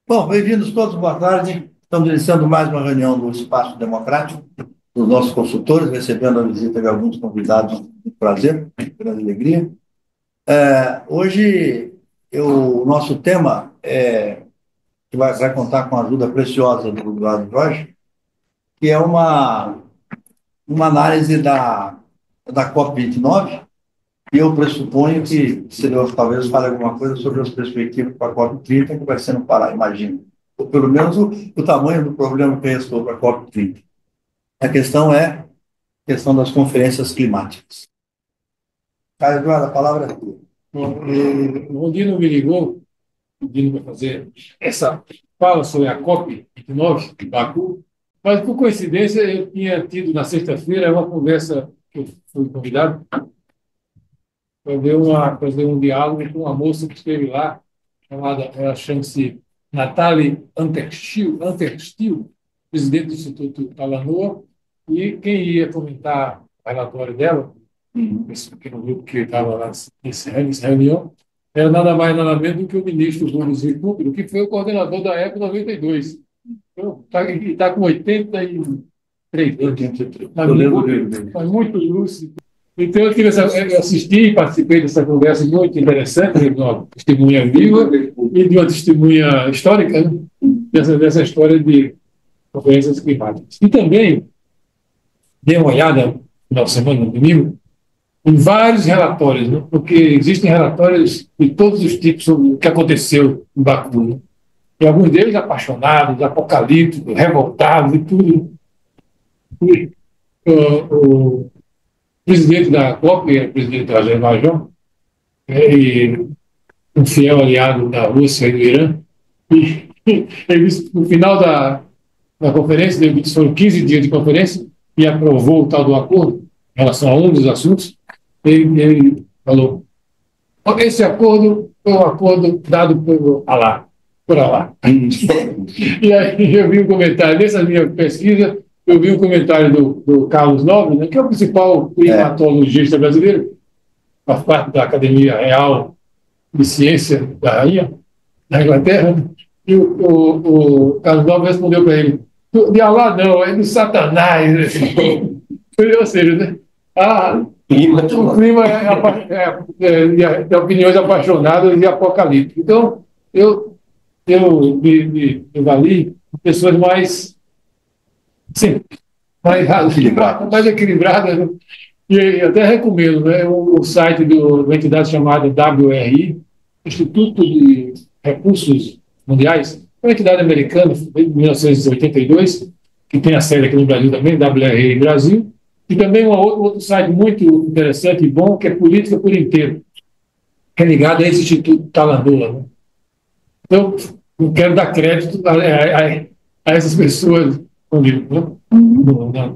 Bom, bem-vindos todos, boa tarde. Estamos iniciando mais uma reunião do Espaço Democrático, dos nossos consultores, recebendo a visita de alguns convidados de prazer, grande alegria. Hoje, o nosso tema que vai contar com a ajuda preciosa do Eduardo Jorge, que é uma análise da COP29, e eu pressuponho que, se eu talvez fale alguma coisa sobre as perspectivas para a COP30, que vai ser no Pará, imagino. Ou pelo menos o tamanho do problema que restou para a COP30. A questão é a questão das conferências climáticas. Carlos Eduardo, a palavra é tua. Bom, o Rondino me ligou, pedindo para fazer essa fala sobre a COP29 de Baku, mas, por coincidência, eu tinha tido na sexta-feira uma conversa que eu fui convidado para fazer um diálogo com uma moça que esteve lá, ela chama-se Nathalie Anterstiel, presidente do Instituto Talanoa, e quem ia comentar o relatório dela, esse pequeno grupo que estava lá nessa reunião, era nada mais nada menos do que o ministro Rubens Recupero, que foi o coordenador da ECO 92. Então, está com 83 anos. 83. Mas muito lúcido. Então, eu assisti e participei dessa conversa muito interessante, de uma testemunha viva e de uma testemunha histórica, né? dessa história de conferências climáticas. E também dei uma olhada, no final de semana, no domingo, em vários relatórios, né? Porque existem relatórios de todos os tipos sobre o que aconteceu em Baku, né? E alguns deles apaixonados, apocalípticos, revoltados e tudo. E, o presidente da COP, que é o presidente do Azerbaijão, e um fiel aliado da Rússia e do Irã, e ele disse, no final da conferência, ele disse, foram 15 dias de conferência, e aprovou o tal do acordo, em relação a um dos assuntos, ele falou, esse acordo foi um acordo dado por Alá. E aí eu vi um comentário, nessa minha pesquisa, eu vi um comentário do Carlos Nobre, né, que é o principal climatologista brasileiro, faz parte da Academia Real de Ciência da Rainha, da Inglaterra, né? E o Carlos Nobre respondeu para ele, de Alá não, é do Satanás. Ou seja, né? O clima é opiniões apaixonadas e apocalípticas. Então, eu me vali pessoas mais, sim, mais equilibradas, né? E até recomendo, né, o site de uma entidade chamada WRI, Instituto de Recursos Mundiais, uma entidade americana, de 1982, que tem a sede aqui no Brasil também, WRI Brasil, e também outro site muito interessante e bom, que é Política por Inteiro, que é ligado a esse Instituto Talanoa, né? Então, eu quero dar crédito a essas pessoas,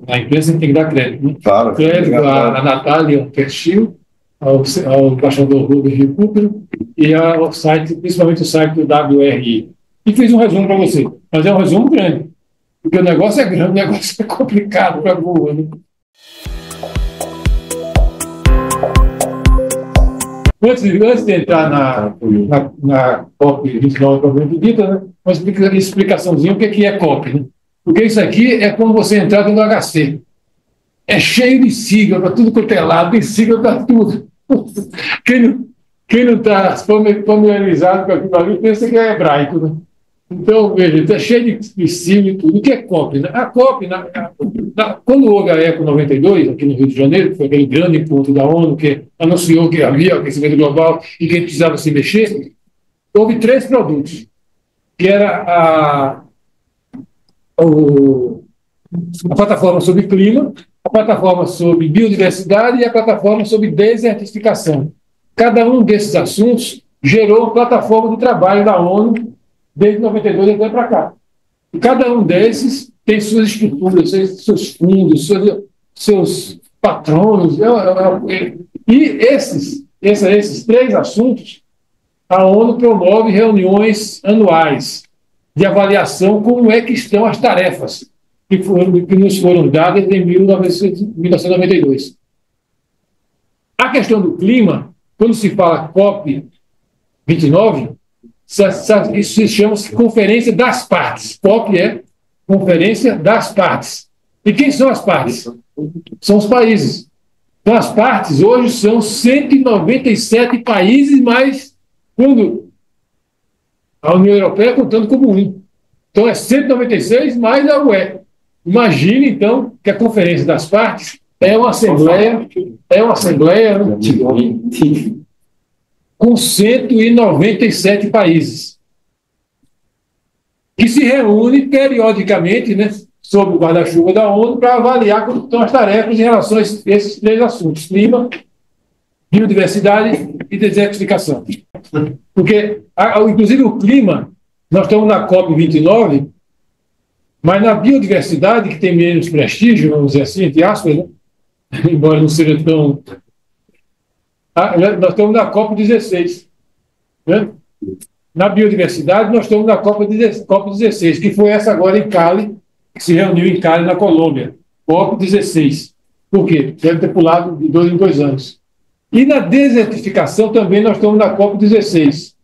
na imprensa tem que dar crédito, né? Claro. Crédito a Natália Anterstiel, ao embaixador Rubens Recupero e ao site, principalmente o site do WRI. E fiz um resumo para você, mas é um resumo grande, porque o negócio é grande, o negócio é complicado para boa, né? Antes de entrar na COP29 propriamente dita, né, uma explicaçãozinha o que é COP, né? Porque isso aqui é como você entrar dentro do HC. É cheio de sigla para tudo quanto é lado, tem sigla para tudo. Quem não está familiarizado com aquilo ali pensa que é hebraico, né? Então, veja, está cheio de sigla e tudo. O que é COP, né? A COP, quando houve a ECO 92, aqui no Rio de Janeiro, que foi aquele grande encontro da ONU que anunciou que havia aquecimento global e que precisava se mexer, houve 3 produtos, que era a plataforma sobre clima, a plataforma sobre biodiversidade e a plataforma sobre desertificação. Cada um desses assuntos gerou uma plataforma de trabalho da ONU desde 92 até para cá. E cada um desses tem suas estruturas, seus fundos, seus patronos. E esses 3 assuntos, a ONU promove reuniões anuais de avaliação como é que estão as tarefas que nos foram dadas em 1992. A questão do clima, quando se fala COP29, Isso se chama Conferência das Partes. COP é Conferência das Partes. E quem são as partes? São os países. Então, as partes hoje são 197 países, mais quando a União Europeia contando como um. Então, é 196 mais a UE. Imagine, então, que a Conferência das Partes é uma assembleia né, com 197 países, que se reúne periodicamente, né, sob o guarda-chuva da ONU, para avaliar como estão as tarefas em relação a esses três assuntos: clima, biodiversidade e desertificação. Porque, inclusive, o clima, nós estamos na COP29, mas na biodiversidade, que tem menos prestígio, vamos dizer assim, entre aspas, né? Embora não seja tão... nós estamos na COP16. Né? Na biodiversidade, nós estamos na COP16, que foi essa agora em Cali, que se reuniu em Cali, na Colômbia. COP16. Por quê? Deve ter pulado de 2 em 2 anos. E na desertificação também nós estamos na COP16.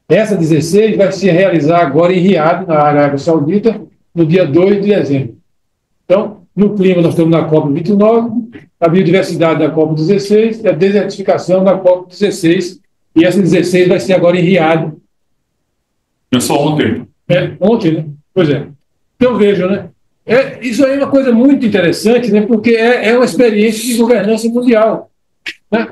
Essa 16 vai se realizar agora em Riad, na Arábia Saudita, no dia 2 de dezembro. Então, no clima nós estamos na COP29, a biodiversidade na COP16 e a desertificação na COP16. E essa 16 vai ser agora em Riad. É só ontem. Ontem, né? Pois é. Então, vejam, né? Isso aí é uma coisa muito interessante, né? Porque é uma experiência de governança mundial. Né?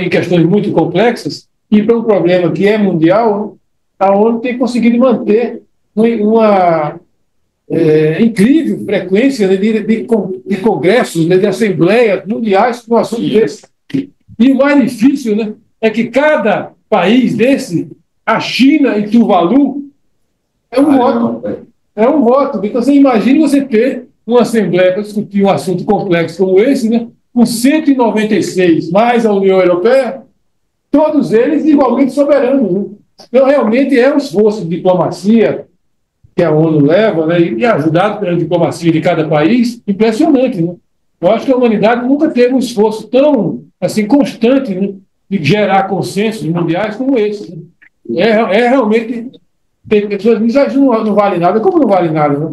Em questões muito complexas, e para um problema que é mundial, a ONU tem conseguido manter uma incrível frequência de congressos, né, de assembleias mundiais com assuntos desse. E o mais difícil, né, é que cada país desse, a China e Tuvalu, é um voto. É um voto. Então, você imagina você ter uma assembleia para discutir um assunto complexo como esse, né, com 196, mais a União Europeia, todos eles igualmente soberanos. Né? Então, realmente é um esforço de diplomacia que a ONU leva, né, e ajudado pela diplomacia de cada país, impressionante. Né? Eu acho que a humanidade nunca teve um esforço tão assim, constante, né, de gerar consensos mundiais como esse. Né? Realmente... Tem pessoas que dizem que não vale nada. Como não vale nada? Né?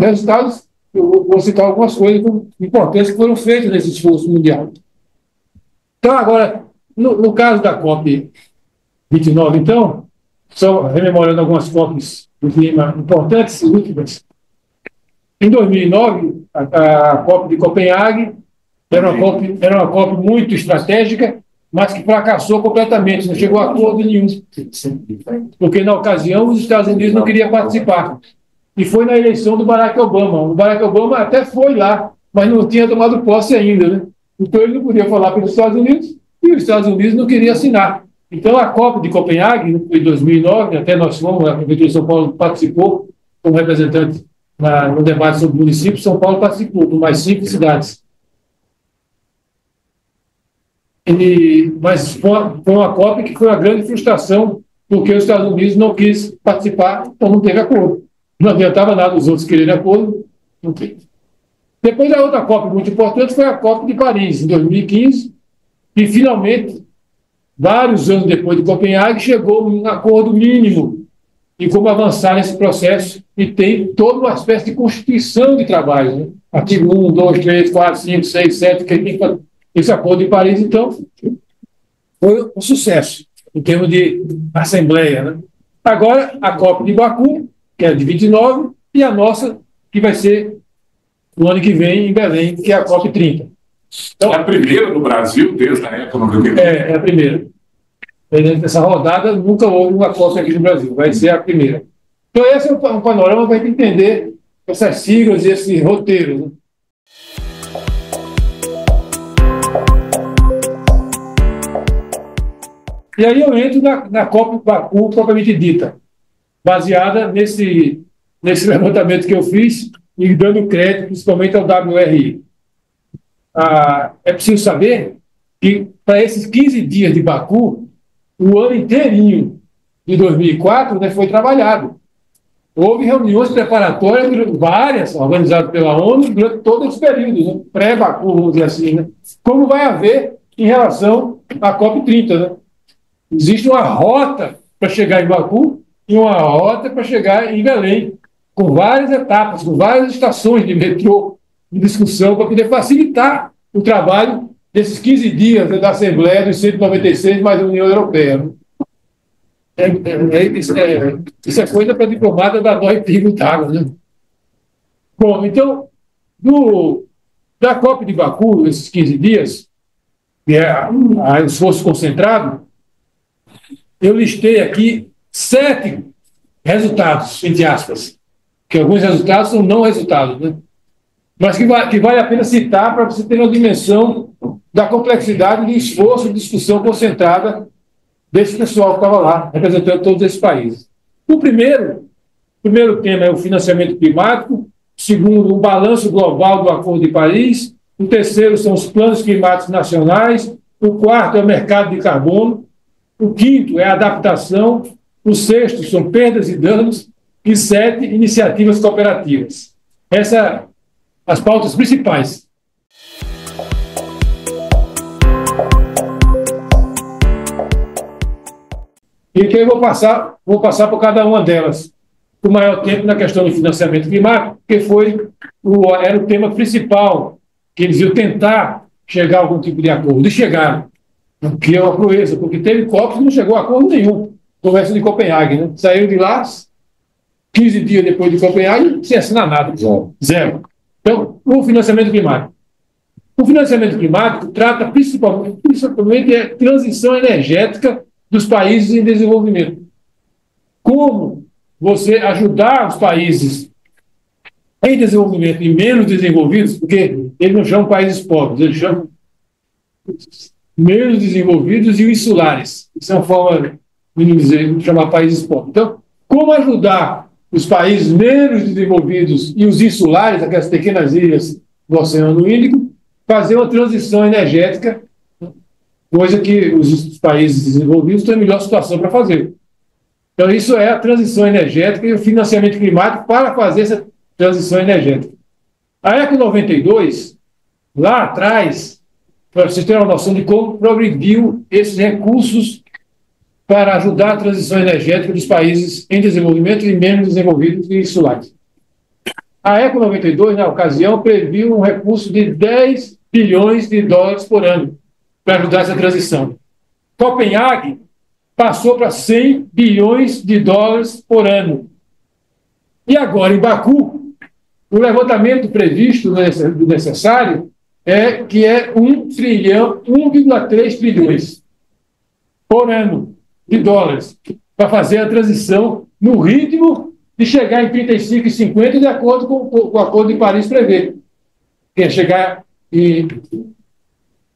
Resultados, eu vou citar algumas coisas importantes que foram feitas nesse esforço mundial. Então, agora, no caso da COP29, então, só rememorando algumas COPs do clima importantes e últimas. Em 2009, a COP de Copenhague era uma COP muito estratégica, mas que fracassou completamente, não chegou a acordo nenhum. Porque, na ocasião, os Estados Unidos não queriam participar. E foi na eleição do Barack Obama. O Barack Obama até foi lá, mas não tinha tomado posse ainda. Né? Então, ele não podia falar pelos Estados Unidos, e os Estados Unidos não queriam assinar. Então, a COP de Copenhague, em 2009, até nós fomos, a Prefeitura de São Paulo participou como representante no debate sobre municípios. São Paulo participou, com mais 5 cidades. Mas foi uma COP que foi uma grande frustração, porque os Estados Unidos não quis participar, então não teve acordo. Não adiantava nada os outros quererem acordo. Não teve. Depois, a outra COP muito importante foi a COP de Paris, em 2015, e finalmente, vários anos depois de Copenhague, chegou um acordo mínimo de como avançar nesse processo, e tem toda uma espécie de constituição de trabalho. Né? Artigo 1, 2, 3, 4, 5, 6, 7, que tem que... Esse acordo de Paris, então, foi um sucesso, em termos de assembleia. Né? Agora, a COP de Baku, que é de 29, e a nossa, que vai ser no ano que vem, em Belém, que é a COP 30. Então, é a primeira no Brasil, desde a época do... É a primeira. Nessa rodada, nunca houve uma COP aqui no Brasil, vai ser a primeira. Então, esse é um panorama para a gente entender essas siglas e esse roteiro. Né? E aí eu entro na COP Baku propriamente dita, baseada nesse levantamento que eu fiz e dando crédito principalmente ao WRI. É preciso saber que para esses 15 dias de Baku, o ano inteirinho de 2004, né, foi trabalhado. Houve reuniões preparatórias, várias, organizadas pela ONU, durante todos os períodos, né, pré-Baku, vamos dizer assim, né, como vai haver em relação à COP30, né? Existe uma rota para chegar em Baku e uma rota para chegar em Belém, com várias etapas, com várias estações de metrô em discussão para poder facilitar o trabalho desses 15 dias da Assembleia dos 196 mais a União Europeia. Isso é coisa para diplomata da dó e pingo d'água, né? Bom, então, da COP de Baku, esses 15 dias, que é a esforço concentrado, eu listei aqui 7 resultados, entre aspas, que alguns resultados são não resultados, né? Mas que vale a pena citar para você ter uma dimensão da complexidade do esforço de discussão concentrada desse pessoal que estava lá, representando todos esses países. O primeiro tema é o financiamento climático, o segundo, o balanço global do Acordo de Paris, o terceiro são os planos climáticos nacionais, o quarto é o mercado de carbono, o quinto é a adaptação, o sexto são perdas e danos, e 7, iniciativas cooperativas. Essas as pautas principais. E que eu vou passar por cada uma delas. O maior tempo na questão do financiamento climático, que era o tema principal, que eles iam tentar chegar a algum tipo de acordo. E chegaram, que é uma proeza, porque teve COP que não chegou a acordo nenhum. Conversa de Copenhague, né? Saíram de lá 15 dias depois de Copenhague, sem assinar nada. Zero. Então, o financiamento climático. O financiamento climático trata principalmente da transição energética dos países em desenvolvimento. Como você ajudar os países em desenvolvimento e menos desenvolvidos, porque eles não chamam países pobres, eles chamam menos desenvolvidos e insulares. Isso é uma forma de chamar países pobres. Então, como ajudar os países menos desenvolvidos e os insulares, aquelas pequenas ilhas do Oceano Índico, fazer uma transição energética, coisa que os países desenvolvidos estão em melhor situação para fazer. Então, isso é a transição energética e o financiamento climático para fazer essa transição energética. A ECO 92, lá atrás, para vocês terem uma noção de como progrediu esses recursos para ajudar a transição energética dos países em desenvolvimento e menos desenvolvidos e insulares. A ECO 92, na ocasião, previu um recurso de 10 bilhões de dólares por ano para ajudar essa transição. Copenhague passou para 100 bilhões de dólares por ano. E agora, em Baku, o levantamento previsto do necessário é 1,3 trilhões por ano de dólares para fazer a transição no ritmo de chegar em 35 e 50 de acordo com o Acordo de Paris prevê. Que é chegar em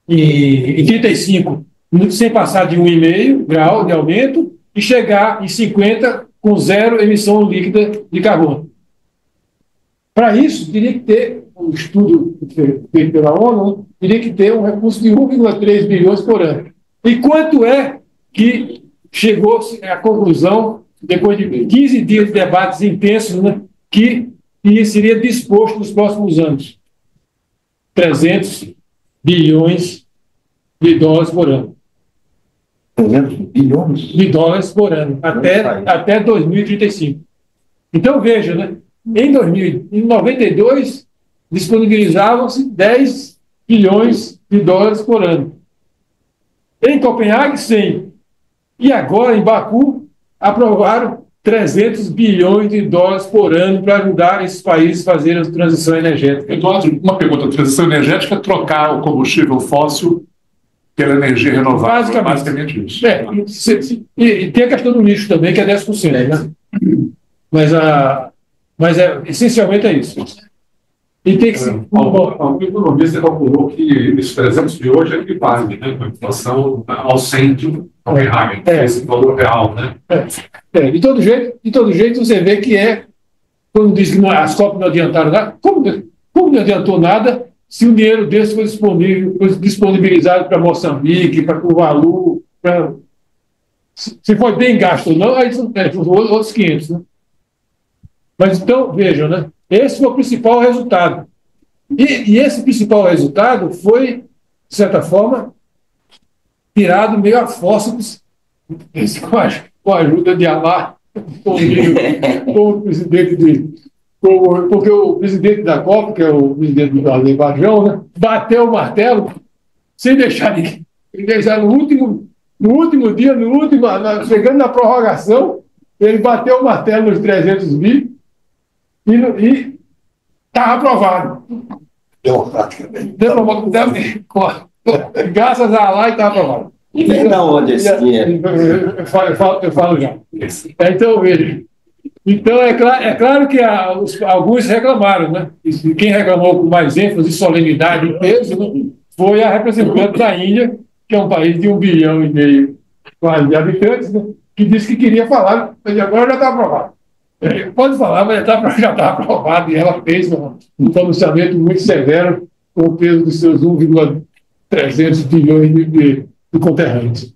35 sem passar de 1,5 grau de aumento e chegar em 50 com zero emissão líquida de carbono. Para isso, teria que ter um estudo feito pela ONU, teria que ter um recurso de 1,3 bilhões por ano. E quanto é que chegou-se à conclusão, depois de 15 dias de debates intensos, né, que seria disposto nos próximos anos? 300 bilhões de dólares por ano. 300 bilhões? De dólares por ano, até 2035. Então, veja, né, em 92, disponibilizavam-se 10 bilhões de dólares por ano. Em Copenhague, 100. E agora, em Baku, aprovaram 300 bilhões de dólares por ano para ajudar esses países a fazerem a transição energética. Eduardo, uma pergunta. A transição energética é trocar o combustível fóssil pela energia renovável. Basicamente isso. E tem a questão do lixo também, que é 10%. Né? Mas essencialmente é isso. E tem que ser. Algum economista calculou que esses 300 de hoje é equivalente, né, com a inflação ao centro Copenhague, esse valor real, né? De todo jeito, você vê que quando diz que as COP não adiantaram nada, como não adiantou nada se o dinheiro desse foi disponibilizado para Moçambique, para Tuvalu, se foi bem gasto ou não, aí são outros 500, né? Mas então, vejam, né? Esse foi o principal resultado. E esse principal resultado foi, de certa forma, tirado meio a fósseis, com a ajuda de Allah, como presidente porque o presidente da Copa, que é o presidente do Azerbaijão, né, bateu o martelo sem deixar ninguém. Ele deixar no último dia, chegando na prorrogação, ele bateu o martelo nos 300 bi e estava aprovado. Democraticamente. Graças a Allah estava aprovado. E vem da onde esse dinheiro? Eu falo já. Então, veja. Então, é claro que alguns reclamaram, né? E quem reclamou com mais ênfase, solenidade e peso, né, foi a representante da Índia, que é um país de 1,5 bilhão quase de habitantes, né, que disse que queria falar, mas agora já está aprovado. Pode falar, mas já está aprovado, e ela fez um pronunciamento muito severo com o peso dos seus 1,3 bilhões de conterrâneos.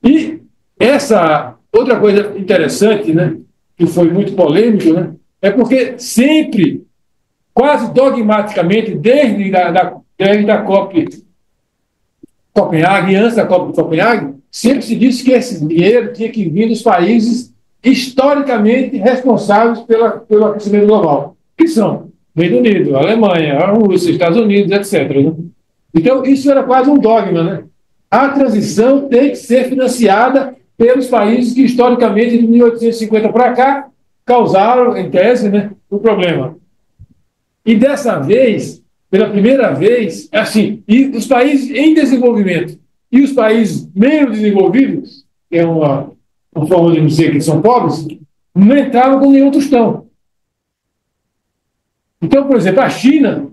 E essa outra coisa interessante, né, que foi muito polêmico, né, é porque sempre, quase dogmaticamente, desde a Copenhague, antes da Copa de Copenhague, sempre se disse que esse dinheiro tinha que vir dos países historicamente responsáveis pelo aquecimento global, que são Reino Unido, Alemanha, a Rússia, Estados Unidos, etc. Né? Então, isso era quase um dogma, né? A transição tem que ser financiada pelos países que, historicamente, de 1850 para cá, causaram, em tese, né, o problema. E dessa vez, pela primeira vez, assim, e os países em desenvolvimento e os países menos desenvolvidos, que é uma forma de dizer que são pobres, não entravam com nenhum tostão. Então, por exemplo, a China,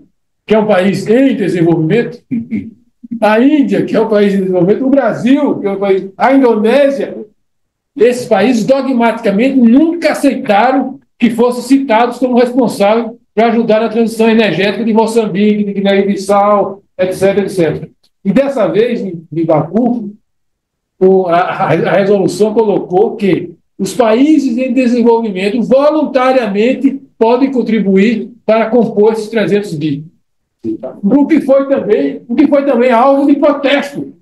que é um país em desenvolvimento, a Índia, que é um país em desenvolvimento, o Brasil, que é um país, a Indonésia, esses países dogmaticamente nunca aceitaram que fossem citados como responsáveis para ajudar na transição energética de Moçambique, de Guiné-Bissau, etc, etc. E dessa vez, em Baku, a resolução colocou que os países em desenvolvimento voluntariamente podem contribuir para compor esses 300 bi. O que foi também alvo de protesto.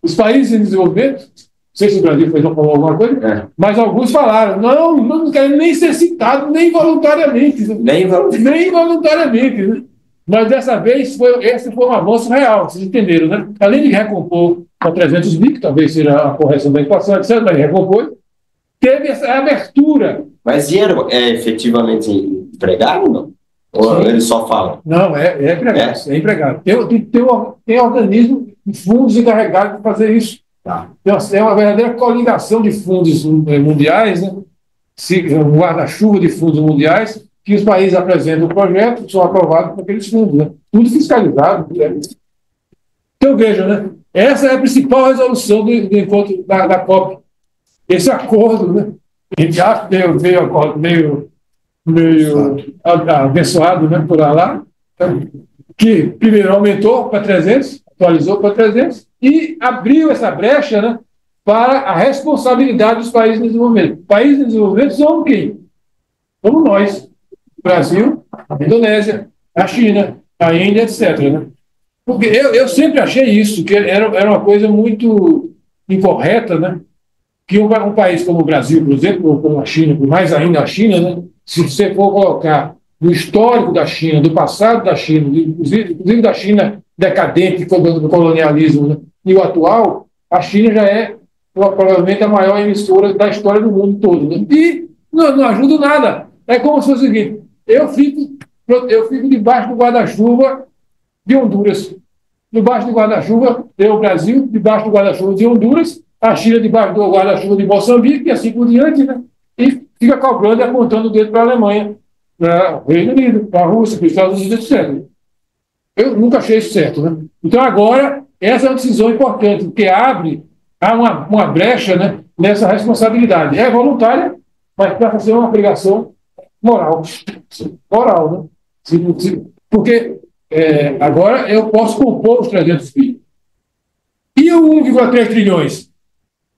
Os países em desenvolvimento, não sei se o Brasil fez alguma coisa, mas alguns falaram, não querem nem ser citados, nem voluntariamente. Nem voluntariamente. Né? Mas dessa vez, esse foi um avanço real, vocês entenderam, né? Além de recompor para 300 bi, que talvez seja a correção da inflação, etc., mas recompor, teve essa abertura. Mas dinheiro é efetivamente empregado, não? Ou Sim. ele só fala? Não, é empregado. É empregado. Tem organismo de fundos encarregados de fazer isso. Tá. É uma verdadeira coligação de fundos mundiais, né? Um guarda-chuva de fundos mundiais, que os países apresentam o projeto, são aprovados por aqueles fundos. Né? Tudo fiscalizado. Né? Então, veja, né? Essa é a principal resolução do encontro da COP. Esse acordo, né? A gente acha que veio acordo meio abençoado, né, por lá, que primeiro aumentou para 300, atualizou para 300 e abriu essa brecha, né, para a responsabilidade dos países em desenvolvimento. Países em desenvolvimento são quem? Somos nós. O Brasil, a Indonésia, a China, a Índia, etc. Né? Porque eu sempre achei isso, que era uma coisa muito incorreta, né? Que um país como o Brasil, por exemplo, ou como a China, mais ainda a China, né? Se você for colocar no histórico da China, do passado da China, inclusive da China decadente do colonialismo, né, e o atual, a China já é provavelmente a maior emissora da história do mundo todo. Né? E não ajuda nada. É como se fosse o seguinte, eu fico debaixo do guarda-chuva de Honduras. Debaixo do guarda-chuva tem o Brasil, debaixo do guarda-chuva de Honduras, a China debaixo do guarda-chuva de Moçambique, e assim por diante, né? E fica cobrando e apontando o dedo para a Alemanha, para o Reino Unido, para a Rússia, para os Estados Unidos, etc. Eu nunca achei isso certo. Né? Então, agora, essa é uma decisão importante, porque há uma brecha, né, nessa responsabilidade. É voluntária, mas para fazer uma obrigação moral. Moral, né? Porque agora eu posso compor os 300 bi. E o 1,3 trilhões?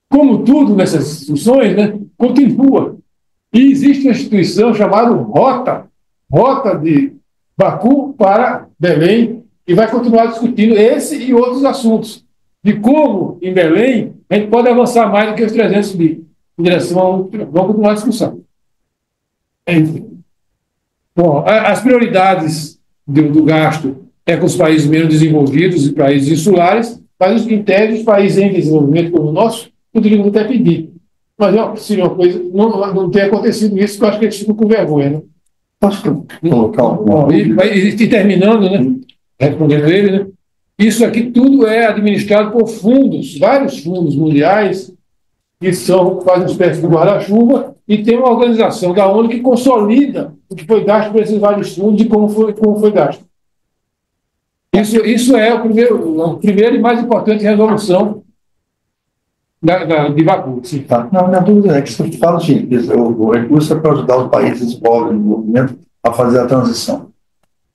Como tudo nessas instituições, né, continua. E existe uma instituição chamada Rota de Baku para Belém, e vai continuar discutindo esse e outros assuntos, de como, em Belém, a gente pode avançar mais do que os 300 bi. em direção. Vamos continuar a discussão. Enfim. Bom, as prioridades do gasto é com os países menos desenvolvidos e países insulares, mas, em tese, os países em desenvolvimento como o nosso poderiam até pedir. Mas seria uma coisa. Não tem acontecido isso, porque eu acho que eles ficam com vergonha. Né? Posso colocar Bom, e terminando, né? Respondendo ele, né? Isso aqui tudo é administrado por fundos, vários fundos mundiais, que fazem uma espécie de guarda-chuva, e tem uma organização da ONU que consolida o que foi gasto por esses vários fundos e como foi gasto. Isso é a primeira e mais importante resolução de Baku. Sim. Tá. Não, minha dúvida é que você fala assim, o recurso é para ajudar os países pobres no desenvolvimento a fazer a transição.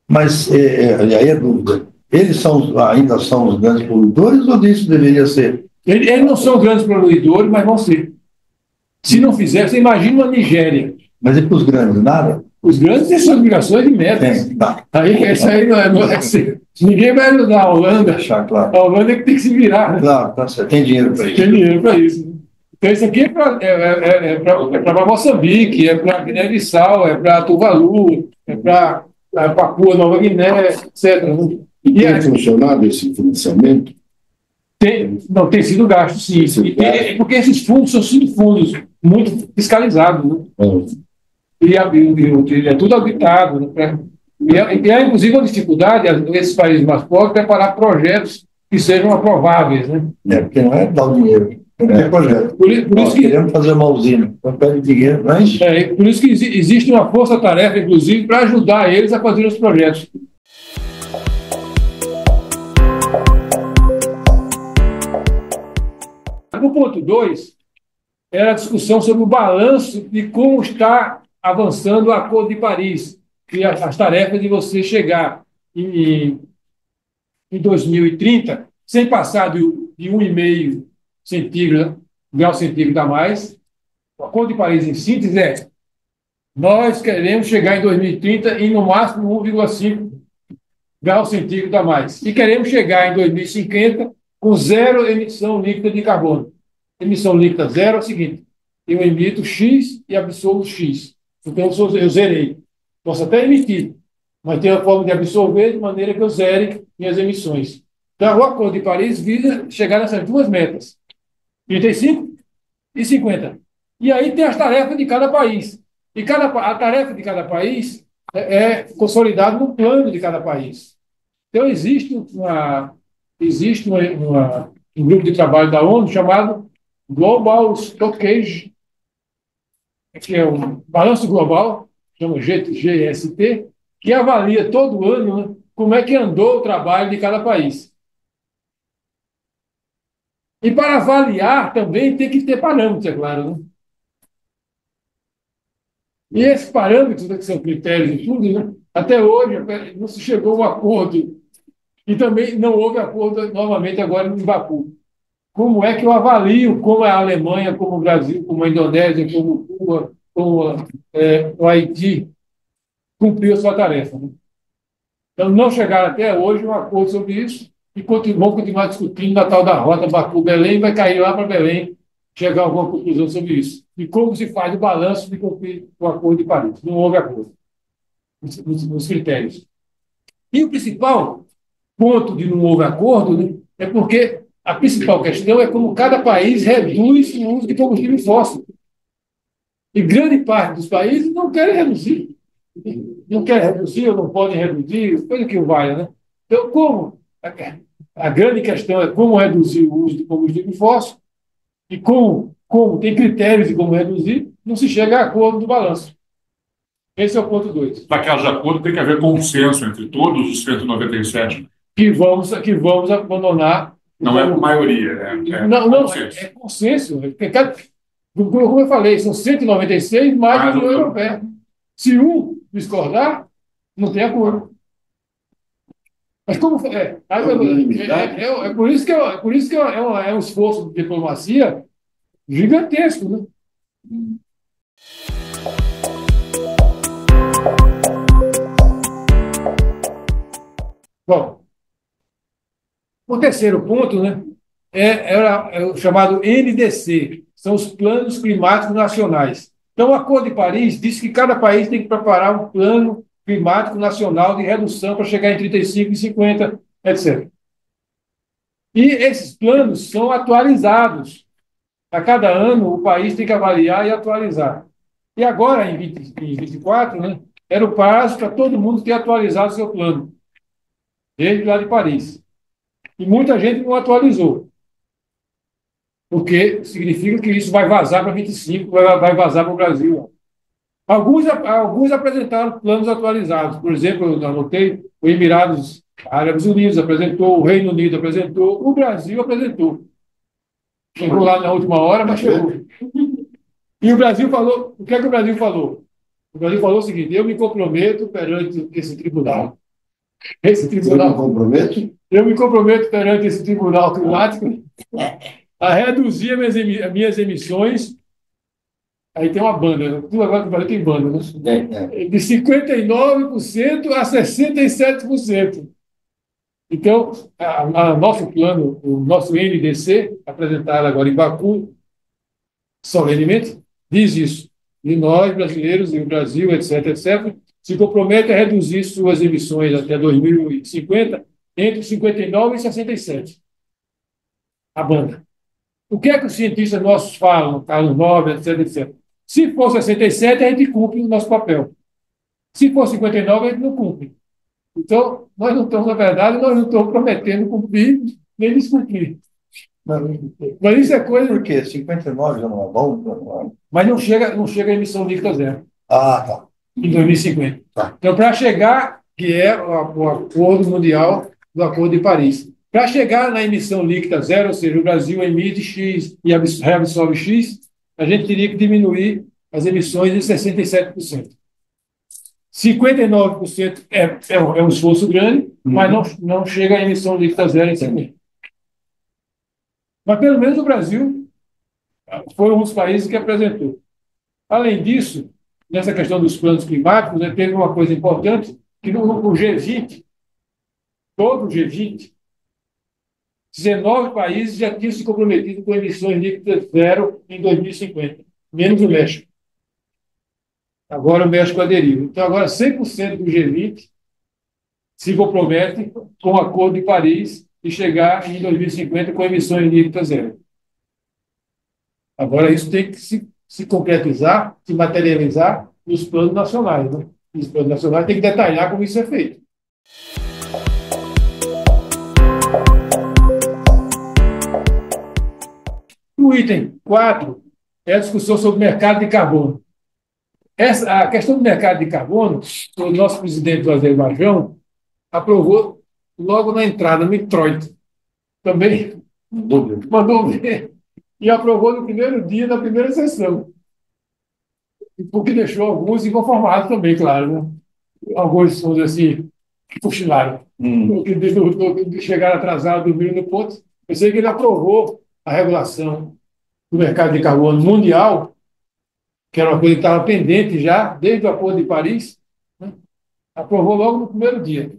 Mas, e aí a dúvida, eles ainda são os grandes poluidores ou disso deveria ser? Eles não são grandes poluidores, mas vão ser. Se não fizer, você imagina uma Nigéria. Mas e para os grandes, nada? Os grandes têm suas obrigações e metas. Tá. Essa aí não é assim. Ninguém vai ajudar a Holanda. Deixar claro. A Holanda é que tem que se virar. Né? Claro, tá certo. Tem dinheiro para isso. Tem dinheiro para isso. Então, isso aqui é para Moçambique, é para Guiné-Bissau, é para Tuvalu, é para Papua Nova Guiné, etc. E tem funcionado esse financiamento? Não, tem sido gasto, sim. Porque esses fundos são subfundos muito fiscalizados. Né? E é tudo auditado. Né? E há, inclusive, uma dificuldade, esses países mais pobres, preparar projetos que sejam aprováveis. Né? Porque não é dar o dinheiro. É projeto. Por isso que queremos fazer uma usina. Então pede dinheiro, mas... Por isso que existe uma força-tarefa, inclusive, para ajudar eles a fazer os projetos. No ponto 2, era a discussão sobre o balanço de como está avançando o Acordo de Paris, e as tarefas de você chegar em 2030, sem passar de 1,5 grau centígrado a mais. O Acordo de Paris, em síntese, nós queremos chegar em 2030 em, no máximo, 1,5 grau centígrado a mais. E queremos chegar em 2050 com zero emissão líquida de carbono. Emissão líquida zero é o seguinte: eu emito X e absorvo X. Então, eu zerei. Posso até emitir, mas tem uma forma de absorver de maneira que eu zere minhas emissões. Então, o Acordo de Paris visa chegar nessas duas metas: 35 e 50. E aí tem as tarefas de cada país. E a tarefa de cada país é consolidada no plano de cada país. Então, existe um grupo de trabalho da ONU chamado Global Stockage, que é o Balanço Global, chama GST, que avalia todo ano, né, como é que andou o trabalho de cada país. E para avaliar também tem que ter parâmetros, é claro. Né? E esses parâmetros, que são critérios e tudo, né, até hoje não se chegou a um acordo. E também não houve acordo novamente agora em Baku. Como é que eu avalio como a Alemanha, como o Brasil, como a Indonésia, como Cuba, como o Haiti cumpriu a sua tarefa? Né? Então, não chegaram até hoje a um acordo sobre isso e vão continuar discutindo na tal da rota Baku-Belém, vai cair lá para Belém, chegar a alguma conclusão sobre isso. E como se faz o balanço de cumprir o Acordo de Paris. Não houve acordo nos critérios. E o principal ponto de não houve acordo, né, é porque a principal questão é como cada país reduz o uso de combustível fóssil. E grande parte dos países não querem reduzir. Não querem reduzir ou não podem reduzir, coisa que o valha, né? Então, como? A grande questão é como reduzir o uso de combustível fóssil e como tem critérios de como reduzir, não se chega a acordo do balanço. Esse é o ponto 2. Para que haja acordo, tem que haver consenso entre todos os 197. Que vamos abandonar. Não é maioria, né? Não, é consenso. Como eu falei, são 196 mais a União Europeia. Se um discordar, não tem acordo. Mas como é por isso que é um esforço de diplomacia gigantesco, né? Bom, o terceiro ponto, né, era o chamado NDC, são os planos climáticos nacionais. Então, o Acordo de Paris diz que cada país tem que preparar um plano climático nacional de redução para chegar em 35, 50, etc. E esses planos são atualizados. A cada ano, o país tem que avaliar e atualizar. E agora, em 24, né, era o prazo para todo mundo ter atualizado seu plano, desde lá de Paris. E muita gente não atualizou, porque significa que isso vai vazar para 25, vai vazar para o Brasil. Alguns apresentaram planos atualizados. Por exemplo, eu anotei, o Emirados Árabes Unidos apresentou, o Reino Unido apresentou, o Brasil apresentou. Chegou lá na última hora, mas chegou. E o Brasil falou, o que é que o Brasil falou? O Brasil falou o seguinte: eu me comprometo perante esse tribunal. Esse tribunal. Eu me comprometo perante esse tribunal climático a reduzir as minhas emissões. Aí tem uma banda, tudo agora que o Brasil tem banda, né? De 59% a 67%. Então, nosso plano, o nosso NDC, apresentado agora em Baku, solenemente, diz isso. E nós, brasileiros, e o Brasil, etc., etc., se compromete a reduzir suas emissões até 2050 entre 59 e 67. A banda. O que é que os cientistas nossos falam, Carlos Nobre, etc., etc.? Se for 67, a gente cumpre o nosso papel. Se for 59, a gente não cumpre. Então, nós não estamos, na verdade, nós não estamos prometendo cumprir nem descumprir. Mas isso é coisa. Por quê? 59 já não é bom? Mas não chega a emissão líquida zero. Ah, tá. Em 2050. Tá. Então, para chegar, que é o acordo mundial do Acordo de Paris, para chegar na emissão líquida zero, ou seja, o Brasil emite X e reabsorve X, a gente teria que diminuir as emissões em 67%. 59% é um esforço grande, mas não chega à emissão líquida zero em 50. Mas, pelo menos, o Brasil foi um dos países que apresentou. Além disso, nessa questão dos planos climáticos, né, teve uma coisa importante, que no G20, todo o G20, 19 países já tinham se comprometido com emissões líquidas zero em 2050, menos o México. Agora o México aderiu. Então, agora 100% do G20 se compromete com o Acordo de Paris e chegar em 2050 com emissões líquidas zero. Agora, isso tem que se concretizar, se materializar nos planos nacionais. Né? Os planos nacionais têm que detalhar como isso é feito. O item 4 é a discussão sobre o mercado de carbono. A questão do mercado de carbono, o nosso presidente do Azerbaijão aprovou logo na entrada, no introito. Também mandou ver e aprovou no primeiro dia da primeira sessão. O que deixou alguns inconformados também, claro. Né? Alguns, vamos dizer assim, cochilaram. Que chegaram atrasados, dormiram no ponto. Eu sei que ele aprovou a regulação do mercado de carbono mundial, que era uma coisa que estava pendente já, desde o Acordo de Paris, né? Aprovou logo no primeiro dia.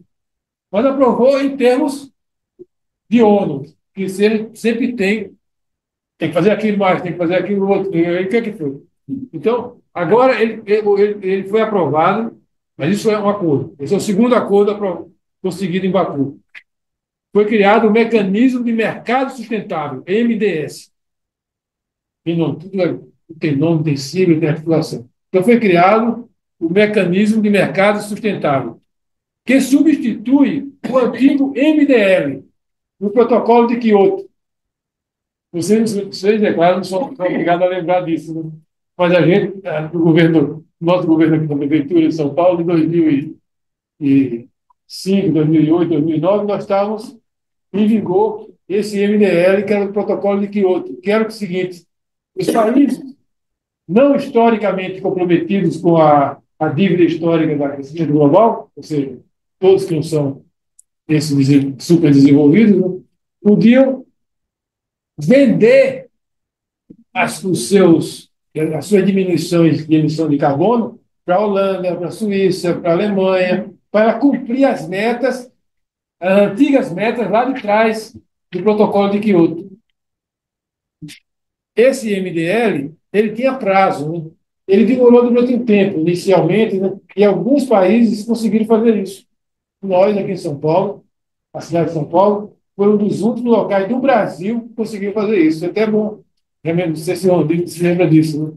Mas aprovou em termos de ONU, que sempre tem que fazer aquilo mais, tem que fazer aquilo outro. E aí, o que é que foi? Então, agora ele foi aprovado, mas isso é um acordo. Esse é o segundo acordo conseguido em Baku. Foi criado o Mecanismo de Mercado Sustentável, MDS. Tem nome, tem sigla, tem articulação. Então, foi criado o Mecanismo de Mercado Sustentável, que substitui o antigo MDL, no Protocolo de Quioto. Vocês declaram, não são obrigados a lembrar disso, né? Mas a gente, nosso governo aqui da Prefeitura de São Paulo, em 2005, 2008, 2009, nós estávamos em vigor esse MDL, que era o Protocolo de Quioto, que era o seguinte: os países não historicamente comprometidos com a dívida histórica da crescimento global, ou seja, todos que não são esses superdesenvolvidos, né, podiam vender as suas diminuições de emissão de carbono para a Holanda, para a Suíça, para a Alemanha, para cumprir as antigas metas lá de trás do Protocolo de Quioto. Esse MDL, ele tinha prazo, né? Ele vigorou durante um tempo, inicialmente, né? E alguns países conseguiram fazer isso. Nós, aqui em São Paulo, a cidade de São Paulo, foi um dos últimos locais do Brasil que conseguiu fazer isso. É até bom, não sei se o Rodrigo se lembra disso, né?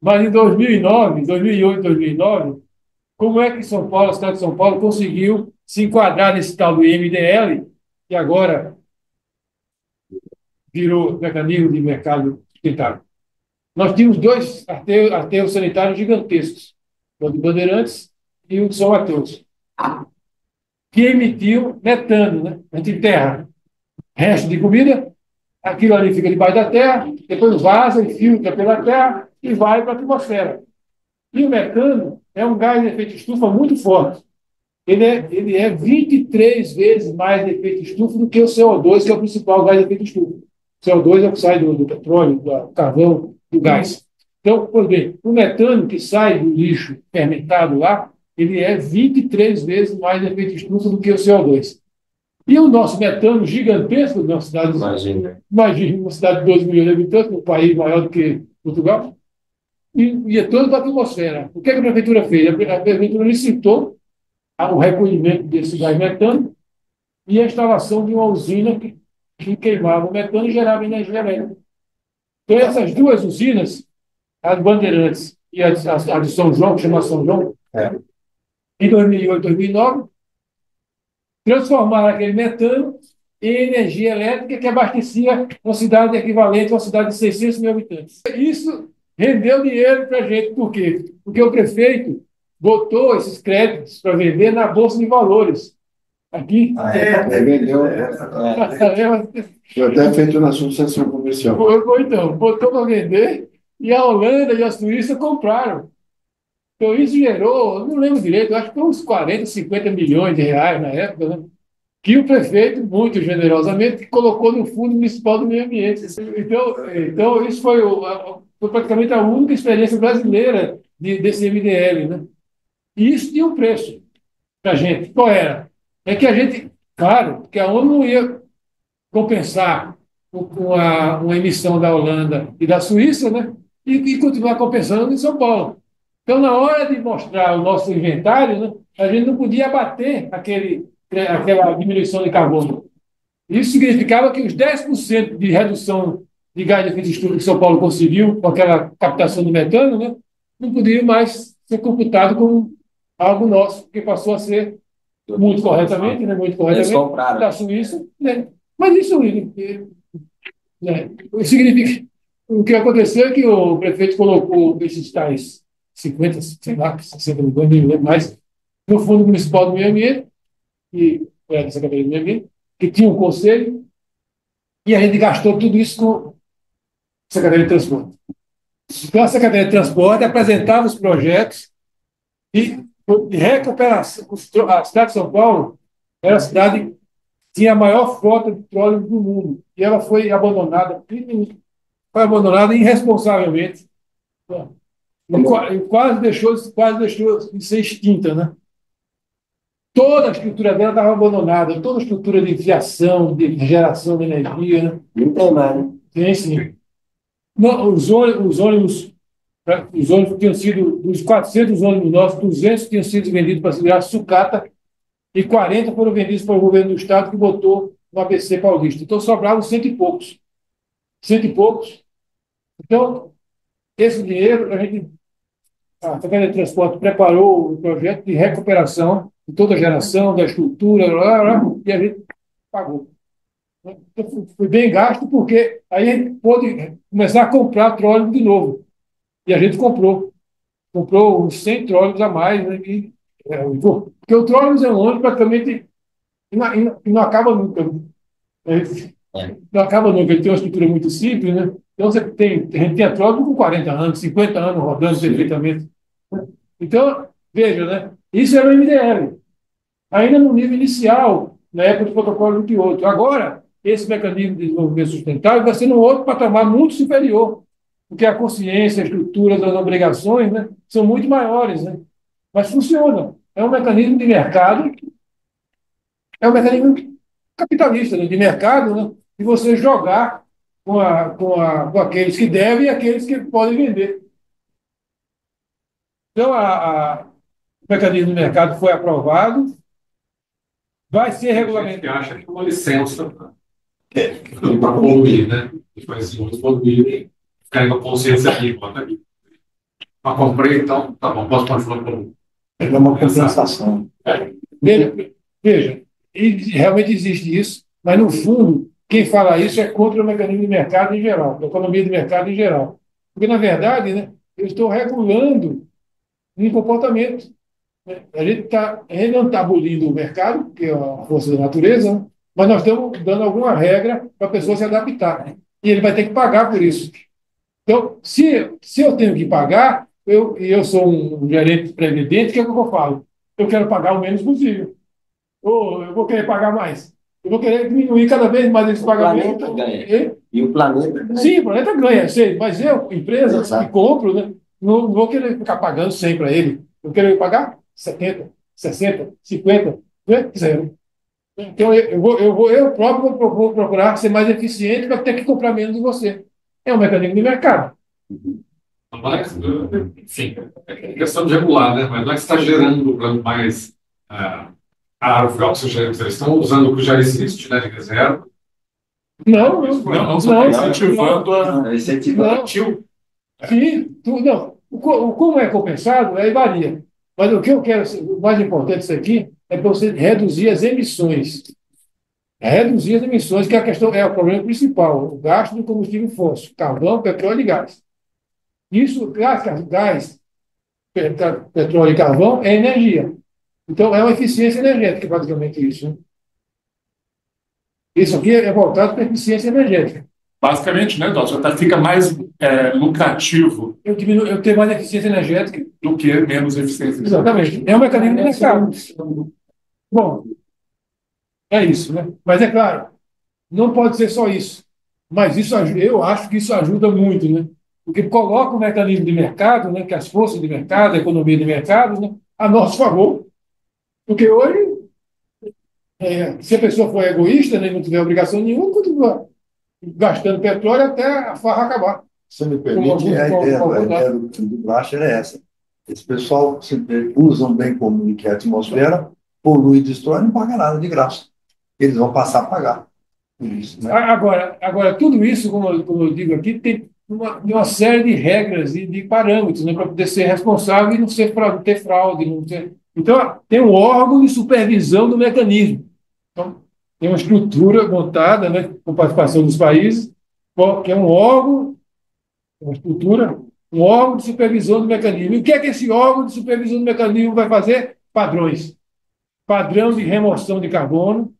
Mas em 2009, 2008, 2009, como é que São Paulo, a cidade de São Paulo, conseguiu se enquadrar nesse tal do MDL, que agora virou mecanismo de mercado sustentável? Nós tínhamos dois aterros sanitários gigantescos, o de Bandeirantes e o de São Mateus, que emitiu metano, né? A gente enterra resto de comida, aquilo ali fica debaixo da terra, depois vaza e filtra pela terra e vai para a atmosfera. E o metano é um gás de efeito estufa muito forte. Ele é 23 vezes mais de efeito estufa do que o CO2, que é o principal gás de efeito estufa. O CO2 é o que sai do petróleo, do carvão, do gás. Então, por bem, o metano que sai do lixo fermentado lá, ele é 23 vezes mais de efeito estufa do que o CO2. E o nosso metano gigantesco de uma cidade, imagina uma cidade de 12 milhões de habitantes, um país maior do que Portugal, e é todo para a atmosfera. O que a prefeitura fez? A prefeitura licitou o recolhimento desse gás metano e a instalação de uma usina que queimava o metano e gerava energia elétrica. Então, essas duas usinas, a de Bandeirantes e a de São João, que chama São João, em 2008, 2009, transformaram aquele metano em energia elétrica que abastecia uma cidade equivalente a uma cidade de 600 mil habitantes. Isso rendeu dinheiro para a gente. Por quê? Porque o prefeito botou esses créditos para vender na Bolsa de Valores. Aqui. Vendeu. Eu até feito na associação comercial. Então, botou para vender e a Holanda e a Suíça compraram. Então, isso gerou, não lembro direito, acho que foi uns 40, 50 milhões de reais na época, né? Que o prefeito, muito generosamente, colocou no Fundo Municipal do Meio Ambiente. Então isso foi praticamente a única experiência brasileira desse MDL, né? E isso tinha um preço para a gente. Qual era? É que a gente, claro, que a ONU não ia compensar com uma emissão da Holanda e da Suíça, né? E continuar compensando em São Paulo. Então, na hora de mostrar o nosso inventário, né, a gente não podia abater aquela diminuição de carbono. Isso significava que os 10% de redução de gás de efeito estufa que São Paulo conseguiu com aquela captação de metano, né, não podia mais ser computado como algo nosso, porque passou a ser muito corretamente, da Suíça. Né? Mas isso significa. O que aconteceu é que o prefeito colocou esses tais 50, sei lá, 60 milhões, não lembro mais, no Fundo Municipal do Meio Ambiente, que foi a Secretaria do Meio Ambiente, que tinha um conselho, e a gente gastou tudo isso com a Secretaria de Transporte. Então, a Secretaria de Transporte apresentava os projetos de recuperação. A cidade de São Paulo era a cidade que tinha a maior frota de petróleo do mundo, e ela foi abandonada irresponsavelmente. E quase deixou de ser extinta, né? Toda a estrutura dela estava abandonada, toda a estrutura de fiação, de geração de energia, né? Não tem mais, né? Tem sim. Não, os ônibus tinham sido, dos 400 ônibus nossos, 200 tinham sido vendidos para a cidade sucata e 40 foram vendidos para o governo do estado que botou no ABC Paulista. Então sobravam cento e poucos. Cento e poucos. Então, esse dinheiro, a Secretaria de Transporte preparou o projeto de recuperação de toda a geração, da estrutura, e a gente pagou. Então, foi bem gasto, porque aí a gente pôde começar a comprar trólebus de novo. E a gente comprou. Comprou uns 100 trólebus a mais. Né? Porque o trólebus é um ônibus praticamente e não acaba nunca. Não acaba nunca. Ele tem uma estrutura muito simples, né? Então, a gente tem trólebus com 40 anos, 50 anos rodando perfeitamente. Então, veja, né? Isso era o MDL. Ainda no nível inicial, na época do protocolo 28. Agora, esse mecanismo de desenvolvimento sustentável vai ser num outro patamar muito superior, porque a consciência, a estrutura das obrigações, né, são muito maiores, né? Mas funciona. É um mecanismo de mercado, é um mecanismo capitalista, né, de mercado, né, de você jogar com aqueles que devem e aqueles que podem vender. Então, o mecanismo do mercado foi aprovado, vai ser Tem gente regulamentado. que acha que é uma licença para poluir, né? Depois, se não poluir, ficar com a consciência limpa, né? Mas comprei, então, tá bom, posso continuar poluindo. É uma compensação. Veja, e realmente existe isso, mas no fundo, quem fala isso é contra o mecanismo de mercado em geral, a economia de mercado em geral. Porque, na verdade, né, eu estou regulando um comportamento. Né? A gente não está abolindo o mercado, que é a força da natureza, né? Mas nós estamos dando alguma regra para a pessoa se adaptar. Né? E ele vai ter que pagar por isso. Então, se eu tenho que pagar, e eu sou um gerente previdente, o que é que eu falo? Eu quero pagar o menos possível. Ou eu vou querer pagar mais. Eu vou querer diminuir cada vez mais esse O pagamento. planeta ganha. E o planeta ganha. Sim, o planeta ganha, sei, mas eu, empresa, Exato. que compro, né, não vou querer ficar pagando 100 para ele. Eu quero pagar 70, 60, 50, né? Zero. Então, eu próprio vou procurar ser mais eficiente para ter que comprar menos de você. É um mecanismo de mercado. Mas, enfim, é questão de regular, né? Mas não é que está gerando mais árvore, oxigênio. Eles estão usando o que já existe, né, de reserva. Não, Só está incentivando a... não. Sim, não. Como é compensado, aí varia. Mas o que eu quero, o mais importante disso aqui, é para você reduzir as emissões. Reduzir as emissões, que é a questão, é o problema principal, o gasto do combustível fóssil, carvão, petróleo e gás. Isso, gás, petróleo e carvão é energia. Então, é uma eficiência energética, basicamente isso. Né? Isso aqui é voltado para a eficiência energética. Basicamente, né, Dócio? Fica mais lucrativo Eu tenho mais eficiência energética do que menos eficiência. Exatamente. É um mecanismo de mercado. Bom, é isso, né? Mas é claro, não pode ser só isso. Mas isso, eu acho que isso ajuda muito, né? Porque coloca o mecanismo de mercado, né, que as forças de mercado, a economia de mercado, né, a nosso favor. Porque hoje, se a pessoa for egoísta, né, não tiver obrigação nenhuma, continua gastando petróleo até a farra acabar. Se me permite, a ideia do Blacher é essa. Esse pessoal usam bem comum que é a atmosfera, polui e destrói, não paga nada de graça. Eles vão passar a pagar. Isso, né? Agora, tudo isso, como eu digo aqui, tem uma série de regras e de parâmetros, né, para poder ser responsável e não ter fraude. Não ter... Então, tem um órgão de supervisão do mecanismo. Então, tem uma estrutura montada, né, com participação dos países, que é um órgão, uma estrutura, um órgão de supervisão do mecanismo. E o que é que esse órgão de supervisão do mecanismo vai fazer? Padrões. Padrão de remoção de carbono,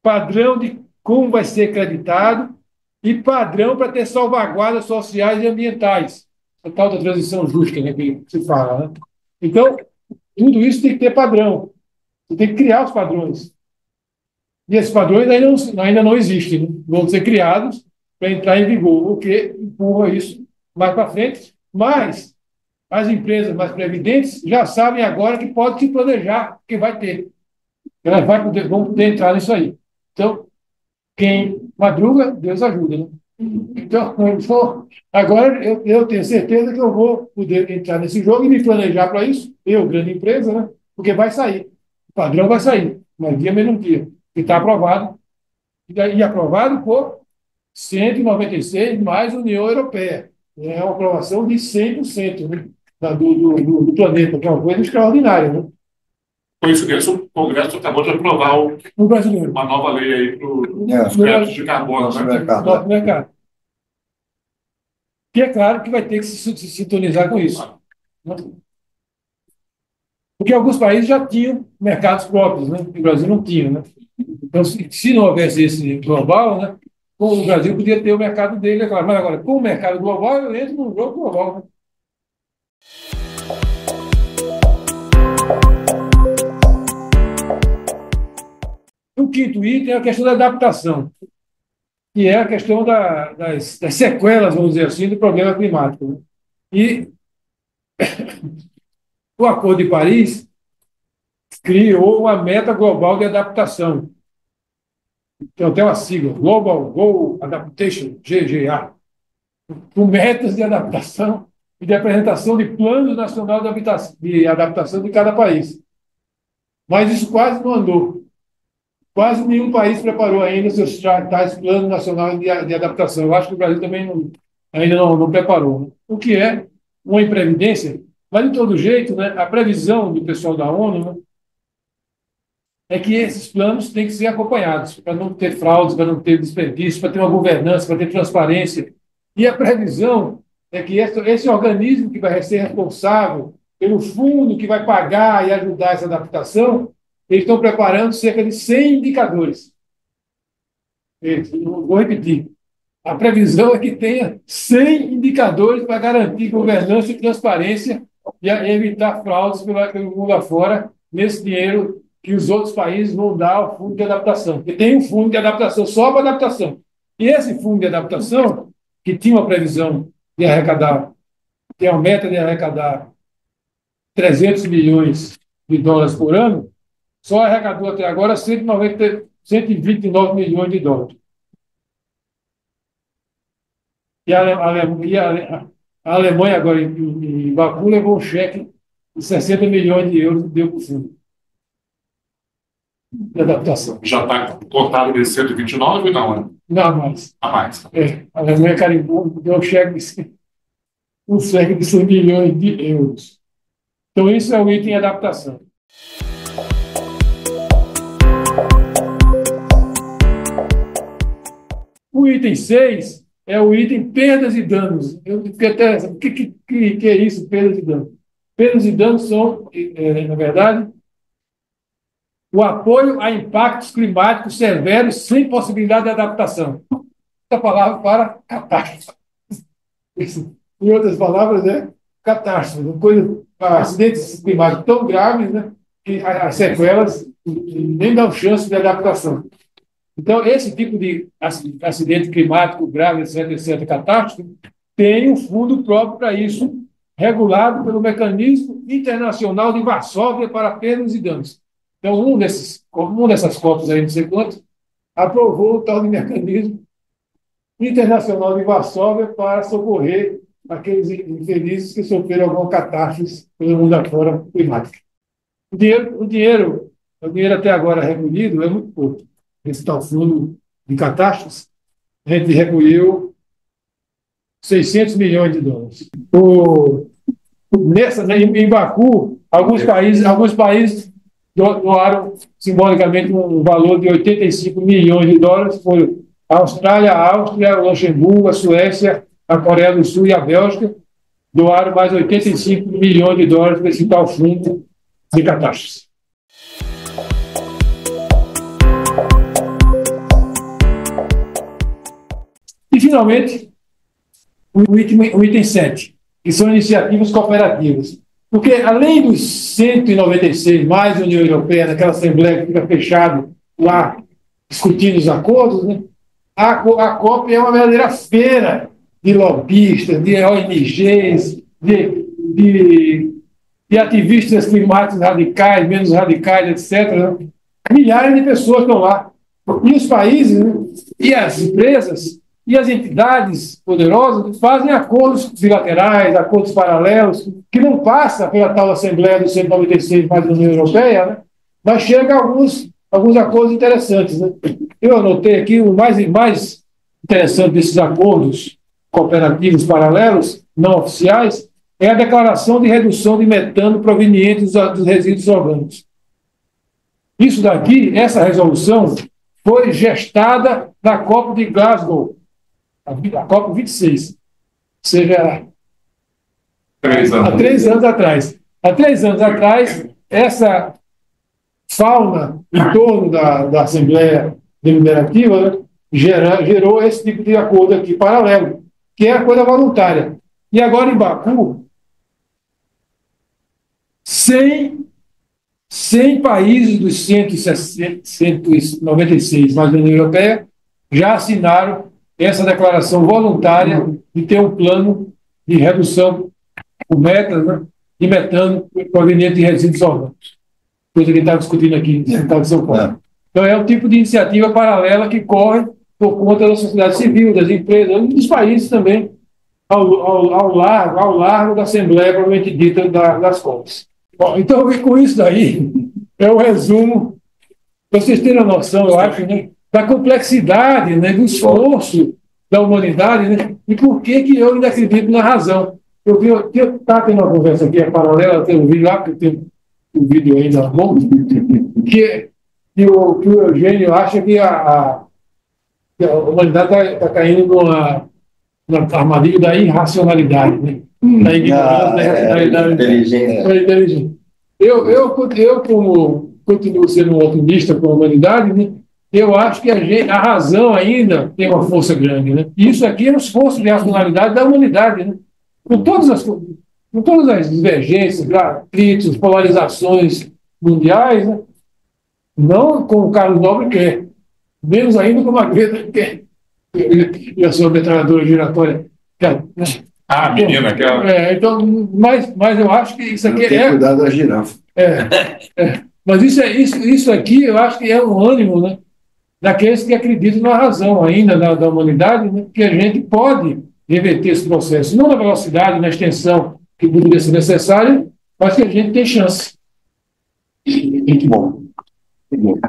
padrão de como vai ser creditado e padrão para ter salvaguardas sociais e ambientais. A tal da transição justa, né, que se fala. Né? Então, tudo isso tem que ter padrão. Você tem que criar os padrões. E esses padrões ainda não existem. Né? Vão ser criados para entrar em vigor, o que empurra isso mais para frente. Mas as empresas mais previdentes já sabem agora que pode se planejar, que vai ter. Elas vão poder entrar nisso aí. Então, quem madruga, Deus ajuda, né? Então, agora eu tenho certeza que eu vou poder entrar nesse jogo e me planejar para isso, eu, grande empresa, né? Porque vai sair. O padrão vai sair, mais dia menos dia. E está aprovado. E aprovado por 196 mais União Europeia. É uma aprovação de 100%, né? Do planeta, que é uma coisa extraordinária, né? Coincidência, o Congresso acabou de aprovar No brasileiro. uma nova lei aí para os No créditos de carbono. nosso Né? mercado. mercado. Que é claro que vai ter que se sintonizar com isso. Né? Porque alguns países já tinham mercados próprios, né? O Brasil não tinha, né? Então, se não houvesse esse global, né? O Brasil podia ter o mercado dele, é claro. Mas agora, com o mercado global, eu entro no jogo global. Né? O quinto item é a questão da adaptação, que é a questão das sequelas, vamos dizer assim, do problema climático. Né? E o Acordo de Paris criou uma meta global de adaptação. tem até uma sigla, Global Goal Adaptation, GGA, com metas de adaptação e de apresentação de plano nacional de adaptação de cada país. Mas isso quase não andou. Quase nenhum país preparou ainda seus tais planos nacionais de adaptação. Eu acho que o Brasil também ainda não preparou. Né? O que é uma imprevidência, mas de todo jeito, né, a previsão do pessoal da ONU, né, é que esses planos têm que ser acompanhados, para não ter fraudes, para não ter desperdício, para ter uma governança, para ter transparência. E a previsão é que esse organismo que vai ser responsável pelo fundo que vai pagar e ajudar essa adaptação, eles estão preparando cerca de 100 indicadores. Vou repetir. A previsão é que tenha 100 indicadores para garantir governança e transparência e evitar fraudes pelo mundo afora nesse dinheiro que os outros países vão dar ao fundo de adaptação. Porque tem um fundo de adaptação só para adaptação. E esse fundo de adaptação, que tinha uma previsão de arrecadar, tem uma meta de arrecadar 300 milhões de dólares por ano, só arrecadou até agora 129 milhões de dólares. E a Alemanha, agora, em Baku, levou um cheque de 60 milhões de euros e deu para o fundo de adaptação. Já está cortado de 129 ou não? Não, mais. A mais. A Alemanha carimbou, deu um cheque de 100 milhões de euros. Então, isso é o item adaptação. O item 6 é o item perdas e danos. Eu fiquei até. O que é isso, perdas e danos? Perdas e danos são, na verdade, o apoio a impactos climáticos severos sem possibilidade de adaptação. Essa palavra para catástrofe. Em outras palavras, é catástrofe. Acidentes climáticos tão graves, né, que as sequelas nem dão chance de adaptação. Então, esse tipo de acidente climático grave, etc., catástrofe, tem um fundo próprio para isso, regulado pelo Mecanismo Internacional de Varsóvia para Perdas e Danos. Então, uma dessas COPs aí, não sei quanto, aprovou o tal de Mecanismo Internacional de Varsóvia para socorrer aqueles infelizes que sofreram alguma catástrofe pelo mundo afora climática. O dinheiro até agora recolhido é muito pouco. Esse tal fundo de catástrofes, a gente recolheu 600 milhões de dólares. Em Baku, alguns países doaram simbolicamente um valor de 85 milhões de dólares. Foi a Austrália, a Áustria, o Luxemburgo, a Suécia, a Coreia do Sul e a Bélgica doaram mais 85 milhões de dólares para esse tal fundo de catástrofes. E, finalmente, o item 7, que são iniciativas cooperativas. Porque, além dos 196, mais a União Europeia, naquela Assembleia que fica fechado lá, discutindo os acordos, né, a COP é uma verdadeira feira de lobistas, de ONGs, de ativistas climáticos radicais, menos radicais, etc. Né? Milhares de pessoas estão lá. E os países, né, e as empresas, e as entidades poderosas fazem acordos bilaterais, acordos paralelos, que não passam pela tal Assembleia dos 196 mais da União Europeia, né? Mas chega a alguns acordos interessantes. Né? Eu anotei aqui o mais interessante desses acordos cooperativos paralelos, não oficiais, é a declaração de redução de metano proveniente dos resíduos orgânicos. Isso daqui, essa resolução, foi gestada na COP de Glasgow, a COP 26, ou seja, há 3 anos atrás. Há 3 anos atrás, essa fauna em torno da Assembleia Deliberativa, né, gerou esse tipo de acordo aqui paralelo, que é a coisa voluntária. E agora, em Baku, 100 países dos 196 mais da União Europeia já assinaram essa declaração voluntária de ter um plano de redução por metas, né, de metano proveniente de resíduos orgânicos. Coisa que a gente está discutindo aqui no estado de São Paulo. Então, é um tipo de iniciativa paralela que corre por conta da sociedade civil, das empresas, dos países também, ao largo da Assembleia, provavelmente dita, das COPs. Bom, então, com isso daí, é o resumo, para vocês terem a noção, eu acho, né, da complexidade, né, do esforço da humanidade, né, e por que eu ainda acredito na razão. Eu estava tendo uma conversa aqui, é paralela, eu vi lá, porque eu tenho um vídeo ainda bom, que o Eugênio acha que a humanidade está caindo numa armadilha da irracionalidade, né? Da ignorância, da inteligência. Eu, como continuo sendo um otimista com a humanidade, né? Eu acho que a razão ainda tem uma força grande, né? E isso aqui é um esforço de racionalidade da humanidade, né? Com todas as divergências, atritos, polarizações mundiais, né? Não como o Carlos Nobre quer, menos ainda como a Greta quer. E a sua metralhadora giratória quer, né? Ah, menina, aquela. Então, mas eu acho que isso aqui Tem que cuidar da girafa. Mas isso aqui eu acho que é um ânimo, né, daqueles que acreditam na razão ainda da humanidade, né, que a gente pode reverter esse processo, não na velocidade, na extensão que poderia ser necessária, mas que a gente tem chance. Muito bom. Muito bom.